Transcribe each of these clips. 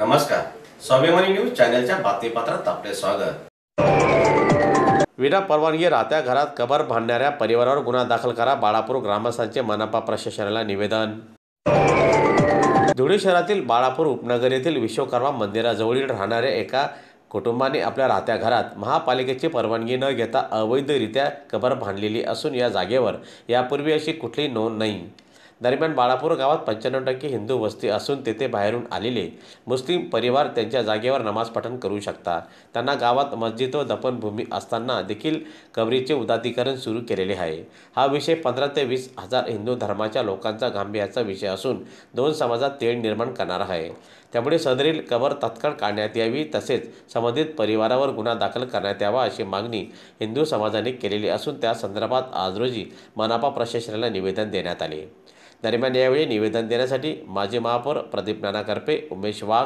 नमस्कार, स्वाभिमानी न्यूज चॅनलच्या बातमीपत्रात आपले स्वागत। विना परवानगी राहत्या घरात कबर बांधणाऱ्या परिवारावर गुन्हा दाखल करा, बाळापूर ग्रामस्थांचे मनपा प्रशासनाला निवेदन। धुळे शहरातील बाळापूर उपनगर येथील विश्वकर्मा मंदिराजवळील राहणाऱ्या एका कुटुंबाने आपल्या राहत्या घरात महापालिकेची परवानगी न घेता अवैधरित्या कबर बांधलेली असून या जागेवर यापूर्वी अशी कुठलीही नोंद नाही। दरम्यान बाळापूर गावात 95% हिंदू वस्ती असून तेथे बाहेरून आलेले मुस्लिम परिवार त्यांच्या जागेवर नमाज पठण करू शकतात। त्यांना गावात मस्जिद व दफनभूमी असताना देखील कबरीचे उदात्तीकरण सुरू केलेले आहे। हा विषय 15 ते 20 हजार हिंदू धर्माच्या लोकांचा गांभीर्याचा विषय असून दोन समाजात तेढ निर्माण करणार आहे। त्यामुळे सदरील कबर तात्काळ काढण्यात यावी, तसेच संबंधित परिवारावर गुन्हा दाखल करण्यात यावा अशी मागणी हिंदू समाजाने केलेली असून त्या संदर्भात आज रोजी मनपा प्रशासनाला निवेदन देण्यात आले। दरम्यान यावेळी निवेदन देण्यासाठी माजी महापौर प्रदीप नाना करपे, उमेश वाघ,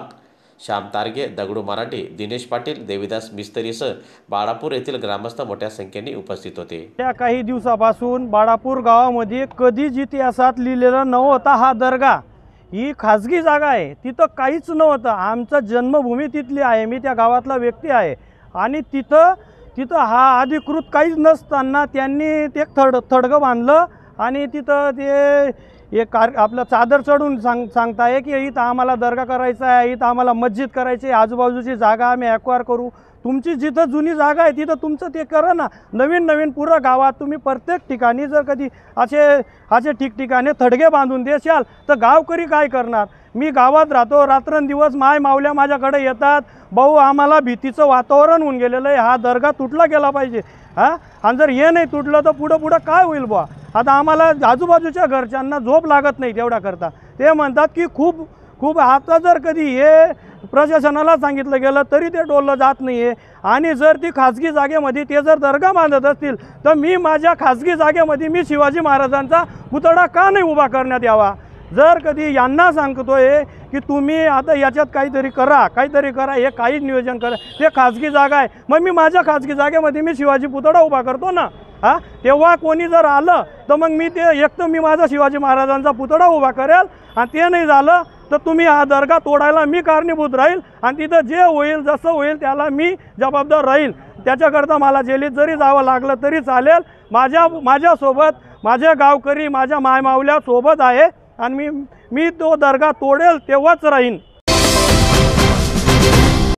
श्याम तारगे, दगडू मराठी, दिनेश पाटील, देविदास मिस्त्रीसह बाळापूर येथील ग्रामस्थ मोठ्या संख्येने उपस्थित होते। त्या काही दिवसापासून बाळापूर गावामध्ये कधीच इतिहासात लिहिलेलं नव्हता हा दर्गा ही खाजगी जागा आहे, तिथं काहीच नव्हतं। आमचं जन्मभूमी तिथली आहे, मी त्या गावातला व्यक्ती आहे आणि तिथं हा अधिकृत काहीच नसताना त्यांनी ते थडगं बांधलं आणि तिथं ते एक आपलं चादर चढून सांगताय की इथं आम्हाला दर्गा करायचा आहे, इथं आम्हाला मस्जिद करायची आहे, आजूबाजूची जागा आम्ही ॲक्वायर करू। तुमची जिथं जुनी जागा आहे तिथं तुमचं ते करा ना। नवीन पुरं गावात तुम्ही प्रत्येक ठिकाणी जर कधी असे ठिकठिकाणी थडगे बांधून देशाल तर गावकरी काय करणार? मी गावात राहतो, रात्रंदिवस माय मावल्या माझ्याकडे येतात, भाऊ आम्हाला भीतीचं वातावरण होऊन गेलेलं आहे, हा दर्गा तुटला गेला पाहिजे। आणि जर हे नाही तुटलं तर पुढं काय होईल बुवा? आता आम्हाला आजूबाजूच्या घरच्यांना झोप लागत नाही तेवढ्या करता। ते म्हणतात की खूप आता जर कधी हे प्रशासनाला सांगितलं गेलं तरी ते डोललं जात नाही आहे। आणि जर ती खाजगी जागेमध्ये ते जर दर्गा बांधत असतील तर मी माझ्या खाजगी जागेमध्ये मी शिवाजी महाराजांचा पुतळा का नाही उभा करण्यात यावा? जर कधी यांना सांगतोय की तुम्ही आता याच्यात काहीतरी करा, हे काहीच नियोजन करा, ते खाजगी जागा आहे, मग मी माझ्या खाजगी जागेमध्ये मी शिवाजी पुतळा उभा करतो ना। तेव्हा कोणी जर आलं तर मग मी मी माझा शिवाजी महाराजांचा पुतळा उभा करेल आणि ते नाही झालं तर तुम्ही हा दर्गा तोडायला मी कारणीभूत राहील आणि तिथं जे होईल जसं होईल त्याला मी जबाबदार राहील। त्याच्याकरता मला जेलीत जरी जावं लागलं तरी चालेल। माझ्यासोबत माझे गावकरी, माझ्या मायमावल्या सोबत आहे आणि मी तो दर्गा तोडेल तेव्हाच राहीन।